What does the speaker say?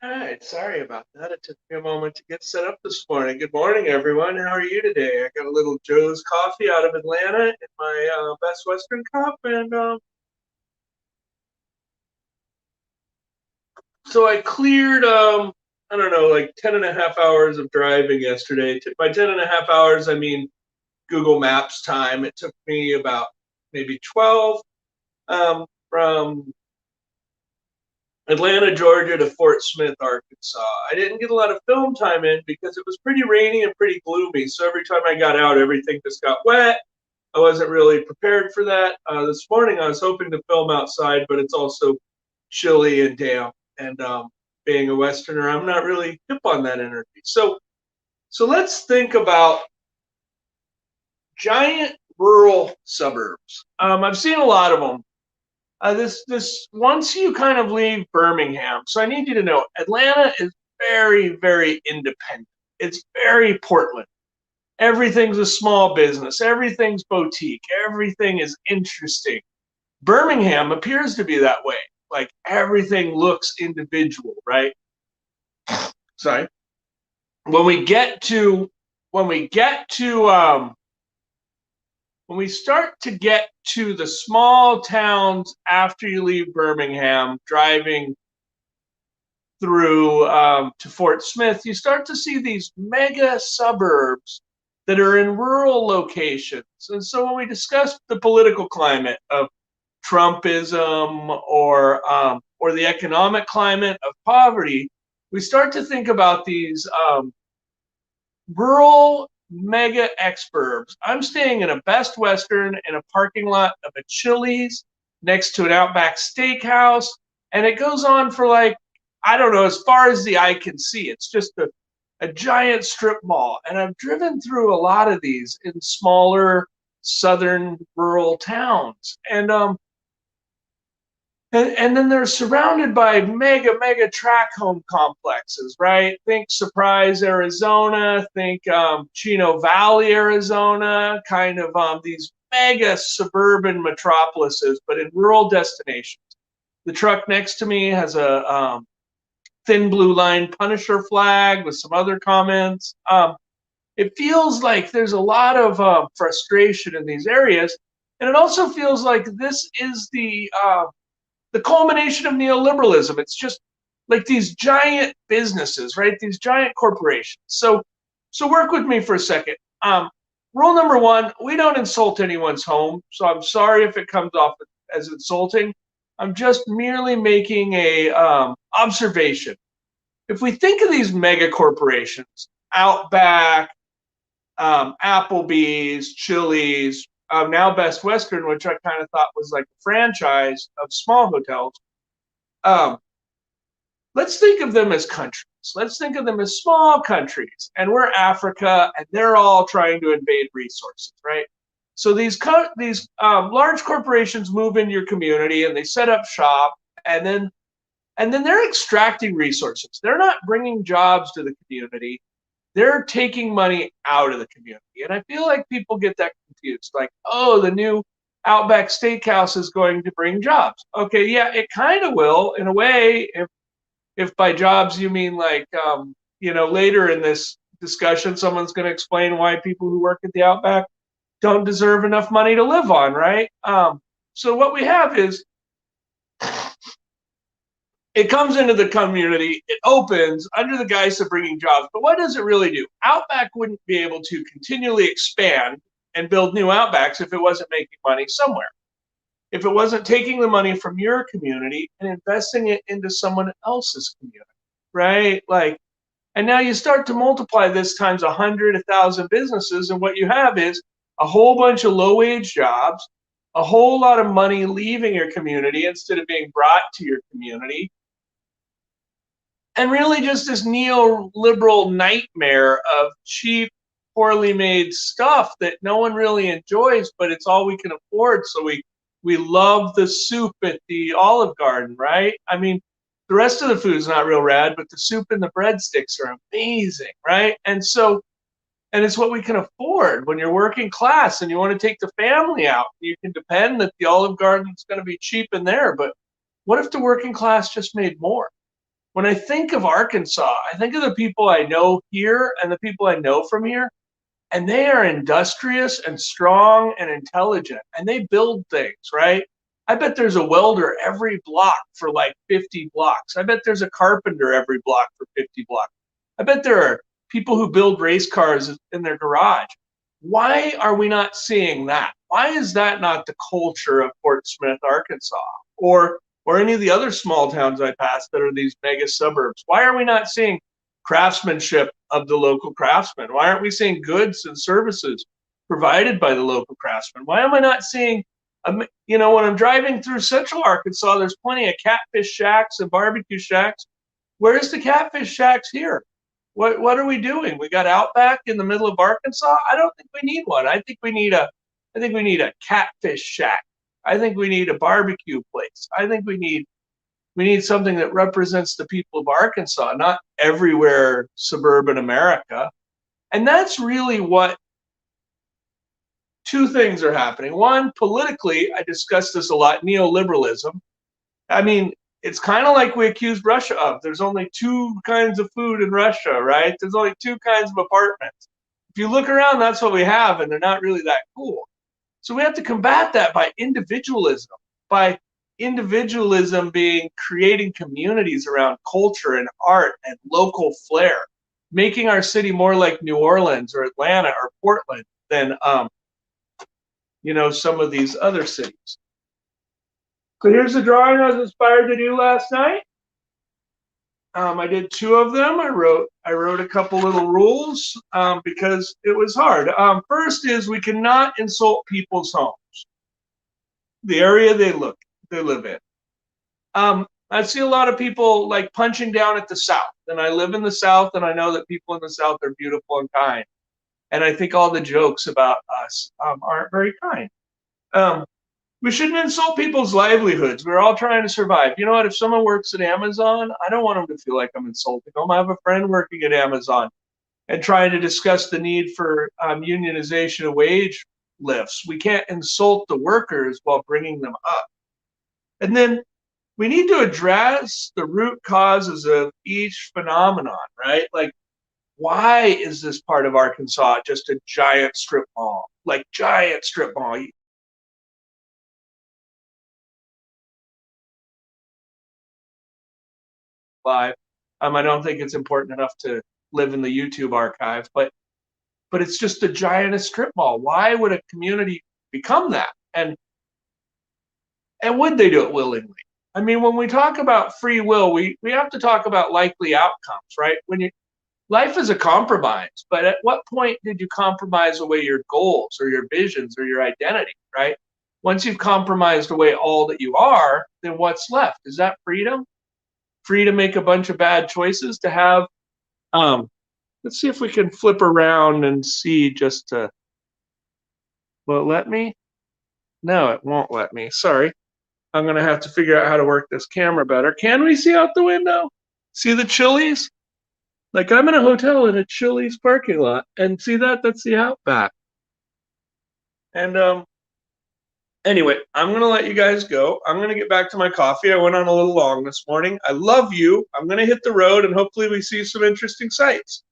All right, sorry about that. It took me a moment to get set up this morning. Good morning, everyone. How are you today? I got a little Joe's coffee out of Atlanta in my Best Western cup, and so I cleared, I don't know, like 10 and a half hours of driving yesterday. By 10 and a half hours, I mean Google Maps time. It took me about maybe 12 from Atlanta, Georgia to Fort Smith, Arkansas. I didn't get a lot of film time in because it was pretty rainy and pretty gloomy. So every time I got out, everything just got wet. I wasn't really prepared for that. This morning, I was hoping to film outside, but it's also chilly and damp. And being a Westerner, I'm not really hip on that energy. So let's think about giant rural suburbs. I've seen a lot of them. This once you kind of leave Birmingham, so I need you to know Atlanta is very, very independent. It's very Portland. Everything's a small business, everything's boutique, everything is interesting. Birmingham appears to be that way. Like everything looks individual, right? Sorry. When we get to when we get to when we start to get to the small towns after you leave Birmingham, driving through to Fort Smith, you start to see these mega suburbs that are in rural locations. And so when we discuss the political climate of Trumpism or the economic climate of poverty, we start to think about these rural mega exurbs. I'm staying in a Best Western in a parking lot of a Chili's next to an Outback Steakhouse, and it goes on for like, I don't know, as far as the eye can see. It's just a giant strip mall, and I've driven through a lot of these in smaller southern rural towns, and then they're surrounded by mega track home complexes, right? Think Surprise, Arizona. Think Chino Valley, Arizona. Kind of these mega suburban metropolises, but in rural destinations. The truck next to me has a thin blue line Punisher flag with some other comments. It feels like there's a lot of frustration in these areas, and it also feels like this is the culmination of neoliberalism. It's just like these giant businesses, right? These giant corporations. So work with me for a second. Rule number one: we don't insult anyone's home. So I'm sorry if it comes off as insulting. I'm just merely making a observation. If we think of these mega corporations, Outback, Applebee's, Chili's, now Best Western, which I kind of thought was like a franchise of small hotels. Um, let's think of them as countries. Let's think of them as small countries, and we're Africa, and they're all trying to invade resources, right? So these large corporations move into your community, and they set up shop, and then they're extracting resources. They're not bringing jobs to the community. They're taking money out of the community. And I feel like people get that confused. Like, oh, the new Outback Steakhouse is going to bring jobs. Okay, yeah, it kind of will in a way. If by jobs you mean like, later in this discussion, someone's going to explain why people who work at the Outback don't deserve enough money to live on, right? So what we have is it comes into the community, it opens under the guise of bringing jobs. But what does it really do? Outback wouldn't be able to continually expand and build new Outbacks if it wasn't making money somewhere. If it wasn't taking the money from your community and investing it into someone else's community, right? And now you start to multiply this times 100, 1,000 businesses, and what you have is a whole bunch of low-wage jobs, a whole lot of money leaving your community instead of being brought to your community, and really just this neoliberal nightmare of cheap, poorly made stuff that no one really enjoys, but it's all we can afford. So we love the soup at the Olive Garden, right? I mean, the rest of the food is not real rad, but the soup and the breadsticks are amazing, right? And it's what we can afford when you're working class and you want to take the family out. You can depend that the Olive Garden is going to be cheap in there, but what if the working class just made more? when I think of Arkansas, I think of the people I know here and the people I know from here, and they are industrious and strong and intelligent, and they build things, right? I bet there's a welder every block for like 50 blocks. I bet there's a carpenter every block for 50 blocks. I bet there are people who build race cars in their garage. Why are we not seeing that? Why is that not the culture of Fort Smith, Arkansas, or any of the other small towns I passed that are these mega suburbs? Why are we not seeing craftsmanship of the local craftsmen? Why aren't we seeing goods and services provided by the local craftsmen? Why am I not seeing, when I'm driving through central Arkansas, there's plenty of catfish shacks and barbecue shacks. Where's the catfish shacks here? What are we doing? We got Outback in the middle of Arkansas? I don't think we need one. I think we need a catfish shack. I think we need a barbecue place. I think we need something that represents the people of Arkansas, not everywhere suburban America. And that's really what two things are happening. One, politically, I discussed this a lot, neoliberalism. I mean, it's kind of like we accused Russia of. There's only two kinds of food in Russia, right? There's only two kinds of apartments. If you look around, that's what we have, and they're not really that cool. So we have to combat that by individualism, being creating communities around culture and art and local flair, making our city more like New Orleans or Atlanta or Portland than some of these other cities. So here's the drawing I was inspired to do last night. I did two of them. I wrote a couple little rules because it was hard. First is we cannot insult people's homes, the area they live in. I see a lot of people like punching down at the South, and I live in the South, and I know that people in the South are beautiful and kind. And I think all the jokes about us aren't very kind. We shouldn't insult people's livelihoods. We're all trying to survive. You know what? If someone works at Amazon, I don't want them to feel like I'm insulting them. I have a friend working at Amazon and trying to discuss the need for unionization of wage lifts. We can't insult the workers while bringing them up. And then we need to address the root causes of each phenomenon, right? Like, why is this part of Arkansas just a giant strip mall? Like, giant strip mall. Live. I don't think it's important enough to live in the YouTube archive, but it's just the giantest strip mall. Why would a community become that? And would they do it willingly? I mean, when we talk about free will, we have to talk about likely outcomes, right? Life is a compromise, but at what point did you compromise away your goals or your visions or your identity, right? Once you've compromised away all that you are, then what's left? Is that freedom? Free to make a bunch of bad choices, to have, let's see if we can flip around and see just to, will it let me? No, it won't let me. Sorry. I'm going to have to figure out how to work this camera better. Can we see out the window? See the Chili's? Like, I'm in a hotel in a Chili's parking lot, and see that? That's the Outback. And anyway, I'm going to let you guys go. I'm going to get back to my coffee. I went on a little long this morning. I love you. I'm going to hit the road, and hopefully we see some interesting sights.